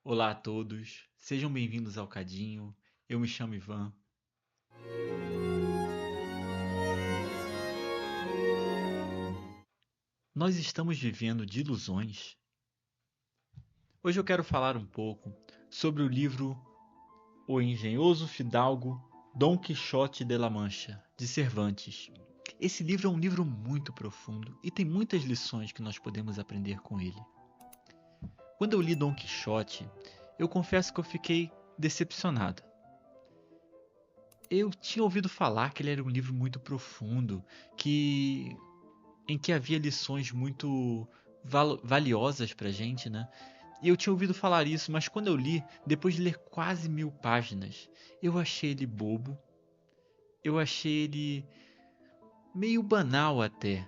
Olá a todos, sejam bem-vindos ao Cadinho. Eu me chamo Ivan. Nós estamos vivendo de ilusões? Hoje eu quero falar um pouco sobre o livro O Engenhoso Fidalgo Dom Quixote de la Mancha, de Cervantes. Esse livro é um livro muito profundo e tem muitas lições que nós podemos aprender com ele. Quando eu li Dom Quixote, eu confesso que eu fiquei decepcionado. Eu tinha ouvido falar que ele era um livro muito profundo, em que havia lições muito valiosas pra gente, né? E eu tinha ouvido falar isso, mas quando eu li, depois de ler quase 1000 páginas, eu achei ele bobo, eu achei ele meio banal até.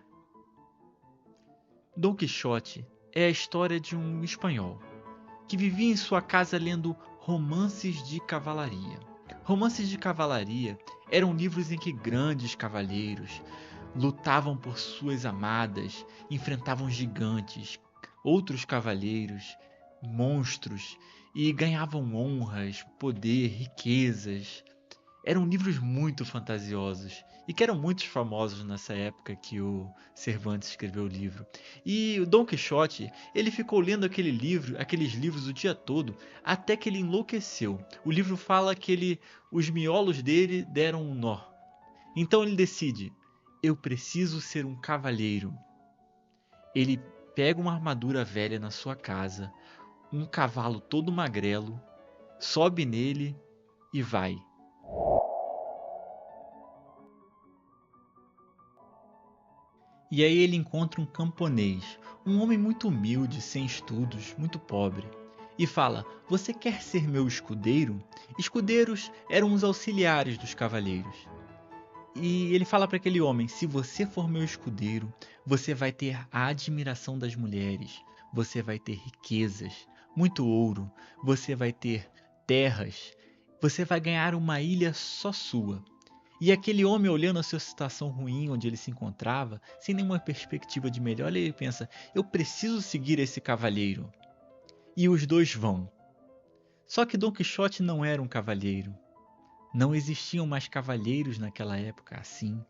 Dom Quixote é a história de um espanhol que vivia em sua casa lendo romances de cavalaria. Romances de cavalaria eram livros em que grandes cavalheiros lutavam por suas amadas, enfrentavam gigantes, outros cavalheiros, monstros e ganhavam honras, poder, riquezas. Eram livros muito fantasiosos e que eram muito famosos nessa época que o Cervantes escreveu o livro. E o Dom Quixote, ele ficou lendo aqueles livros o dia todo, até que ele enlouqueceu. O livro fala que os miolos dele deram um nó. Então ele decide: eu preciso ser um cavalheiro. Ele pega uma armadura velha na sua casa, um cavalo todo magrelo, sobe nele e vai. E aí ele encontra um camponês, um homem muito humilde, sem estudos, muito pobre, e fala: você quer ser meu escudeiro? Escudeiros eram os auxiliares dos cavaleiros. E ele fala para aquele homem: se você for meu escudeiro, você vai ter a admiração das mulheres, você vai ter riquezas, muito ouro, você vai ter terras, você vai ganhar uma ilha só sua. E aquele homem, olhando a sua situação ruim onde ele se encontrava, sem nenhuma perspectiva de melhor, ele pensa: eu preciso seguir esse cavalheiro. E os dois vão. Só que Dom Quixote não era um cavalheiro. Não existiam mais cavalheiros naquela época assim.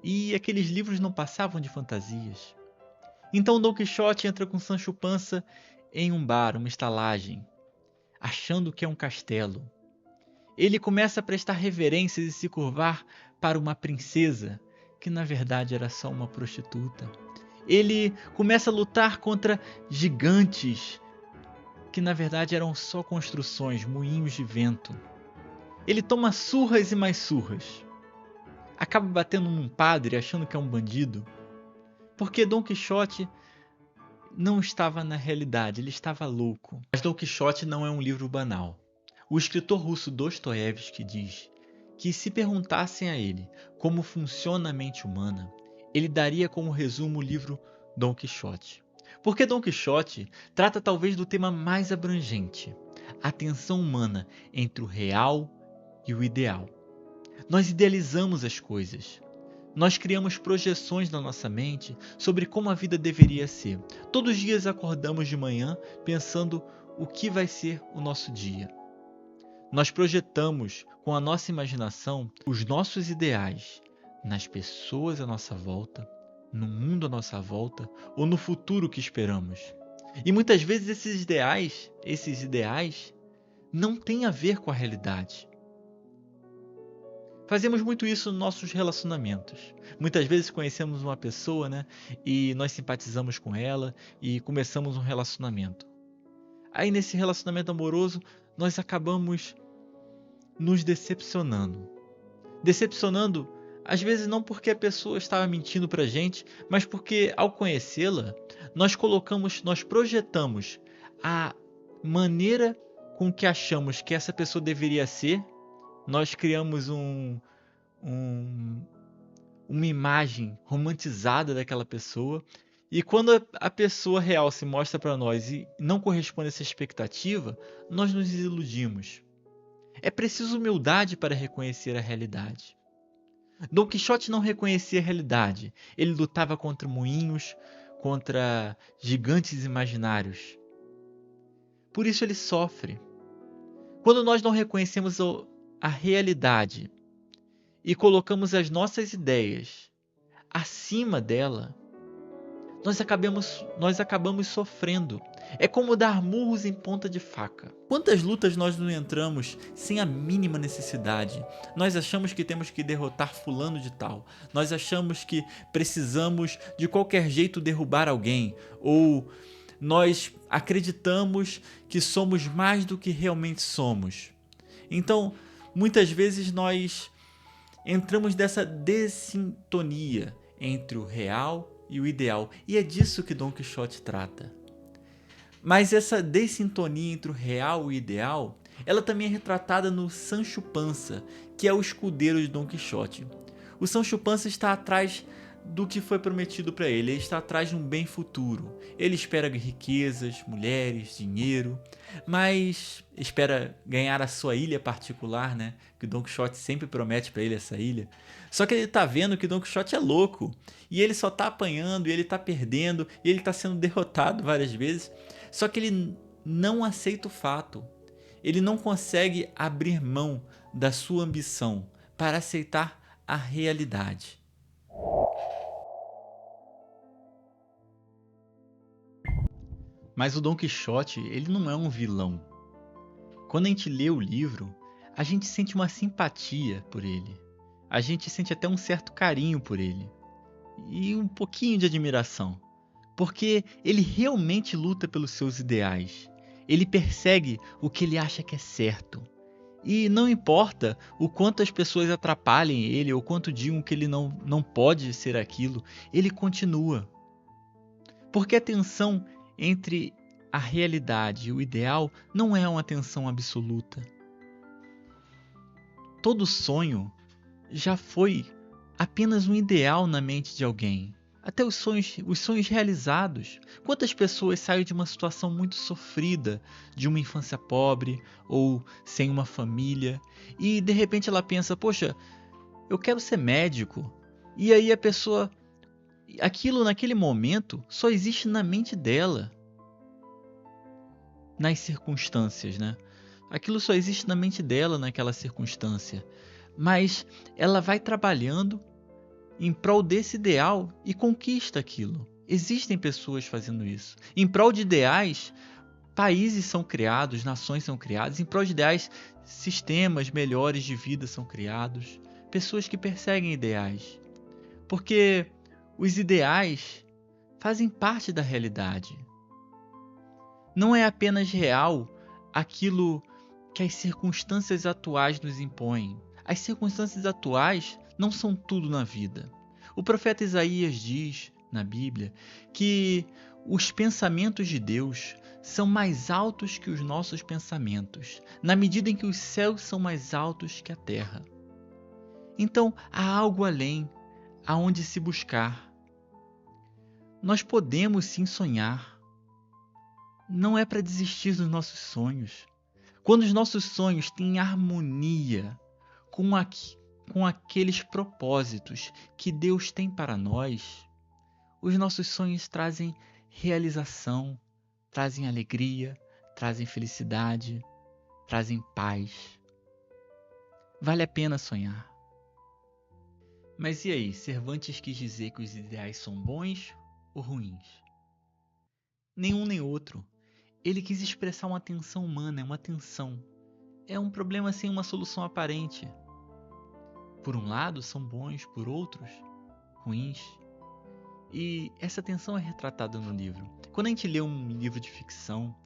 E aqueles livros não passavam de fantasias. Então Dom Quixote entra com Sancho Panza em um bar, uma estalagem, achando que é um castelo. Ele começa a prestar reverências e se curvar para uma princesa, que na verdade era só uma prostituta. Ele começa a lutar contra gigantes, que na verdade eram só construções, moinhos de vento. Ele toma surras e mais surras. Acaba batendo num padre achando que é um bandido, porque Dom Quixote não estava na realidade, ele estava louco. Mas Dom Quixote não é um livro banal. O escritor russo Dostoiévski diz que se perguntassem a ele como funciona a mente humana, ele daria como resumo o livro Dom Quixote. Porque Dom Quixote trata talvez do tema mais abrangente, a tensão humana entre o real e o ideal. Nós idealizamos as coisas. Nós criamos projeções na nossa mente sobre como a vida deveria ser. Todos os dias acordamos de manhã pensando o que vai ser o nosso dia. Nós projetamos com a nossa imaginação os nossos ideais nas pessoas à nossa volta, no mundo à nossa volta ou no futuro que esperamos. E muitas vezes esses ideais não têm a ver com a realidade. Fazemos muito isso nos nossos relacionamentos. Muitas vezes conhecemos uma pessoa, né, e nós simpatizamos com ela e começamos um relacionamento. Aí nesse relacionamento amoroso, nós acabamos nos decepcionando. Decepcionando, às vezes não porque a pessoa estava mentindo pra gente, mas porque ao conhecê-la, nós projetamos a maneira com que achamos que essa pessoa deveria ser. Nós criamos um, uma imagem romantizada daquela pessoa. E quando a pessoa real se mostra para nós e não corresponde a essa expectativa, nós nos iludimos. É preciso humildade para reconhecer a realidade. Dom Quixote não reconhecia a realidade. Ele lutava contra moinhos, contra gigantes imaginários. Por isso ele sofre. Quando nós não reconhecemos a realidade e colocamos as nossas ideias acima dela, nós acabamos sofrendo. É como dar murros em ponta de faca. Quantas lutas nós não entramos sem a mínima necessidade? Nós achamos que temos que derrotar fulano de tal. Nós achamos que precisamos de qualquer jeito derrubar alguém. Ou nós acreditamos que somos mais do que realmente somos. Então, muitas vezes nós entramos nessa dessintonia entre o real e o ideal. E é disso que Dom Quixote trata. Mas essa dessintonia entre o real e o ideal, ela também é retratada no Sancho Panza, que é o escudeiro de Dom Quixote. O Sancho Panza está atrás do que foi prometido para ele. Ele está atrás de um bem futuro. Ele espera riquezas, mulheres, dinheiro, mas espera ganhar a sua ilha particular, né? Que o Don Quixote sempre promete para ele essa ilha. Só que ele tá vendo que o Don Quixote é louco e ele só tá apanhando, e ele tá perdendo, e ele tá sendo derrotado várias vezes. Só que ele não aceita o fato. Ele não consegue abrir mão da sua ambição para aceitar a realidade. Mas o Don Quixote, ele não é um vilão. Quando a gente lê o livro, a gente sente uma simpatia por ele. A gente sente até um certo carinho por ele. E um pouquinho de admiração. Porque ele realmente luta pelos seus ideais. Ele persegue o que ele acha que é certo. E não importa o quanto as pessoas atrapalhem ele ou quanto digam que ele não pode ser aquilo, ele continua. Porque a tensão entre a realidade e o ideal não é uma tensão absoluta. Todo sonho já foi apenas um ideal na mente de alguém. Até os sonhos realizados. Quantas pessoas saem de uma situação muito sofrida, de uma infância pobre ou sem uma família, e de repente ela pensa, poxa, eu quero ser médico. E aí a pessoa, aquilo naquele momento só existe na mente dela. Nas circunstâncias, né? Aquilo só existe na mente dela naquela circunstância. Mas ela vai trabalhando em prol desse ideal e conquista aquilo. Existem pessoas fazendo isso. Em prol de ideais, países são criados, nações são criadas. Em prol de ideais, sistemas melhores de vida são criados. Pessoas que perseguem ideais. Porque os ideais fazem parte da realidade. Não é apenas real aquilo que as circunstâncias atuais nos impõem. As circunstâncias atuais não são tudo na vida. O profeta Isaías diz na Bíblia que os pensamentos de Deus são mais altos que os nossos pensamentos, na medida em que os céus são mais altos que a terra. Então há algo além, aonde se buscar. Nós podemos sim sonhar. Não é para desistir dos nossos sonhos. Quando os nossos sonhos têm harmonia com aqueles propósitos que Deus tem para nós, os nossos sonhos trazem realização, trazem alegria, trazem felicidade, trazem paz. Vale a pena sonhar. Mas e aí, Cervantes quis dizer que os ideais são bons ou ruins? Nenhum nem outro. Ele quis expressar uma tensão humana, uma tensão. É um problema sem uma solução aparente. Por um lado são bons, por outros ruins. E essa tensão é retratada no livro. Quando a gente lê um livro de ficção,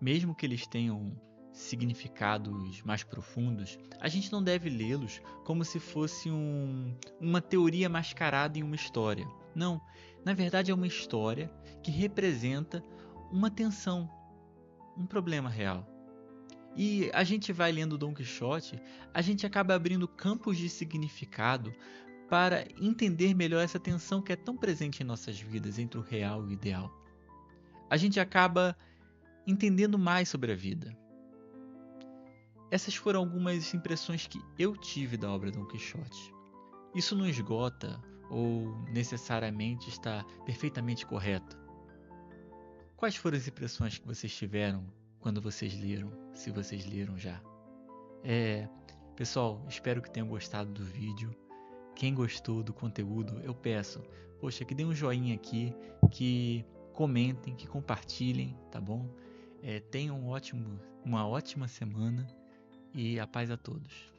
mesmo que eles tenham significados mais profundos, a gente não deve lê-los como se fosse uma teoria mascarada em uma história. Não, na verdade é uma história que representa uma tensão, um problema real. E a gente vai lendo Dom Quixote, a gente acaba abrindo campos de significado para entender melhor essa tensão que é tão presente em nossas vidas entre o real e o ideal. A gente acaba entendendo mais sobre a vida. Essas foram algumas impressões que eu tive da obra Dom Quixote. Isso não esgota ou necessariamente está perfeitamente correto. Quais foram as impressões que vocês tiveram quando vocês leram, se vocês leram já. Pessoal, espero que tenham gostado do vídeo. Quem gostou do conteúdo, eu peço, poxa, que dê um joinha aqui, que comentem, que compartilhem, tá bom? Tenham uma ótima semana e a paz a todos.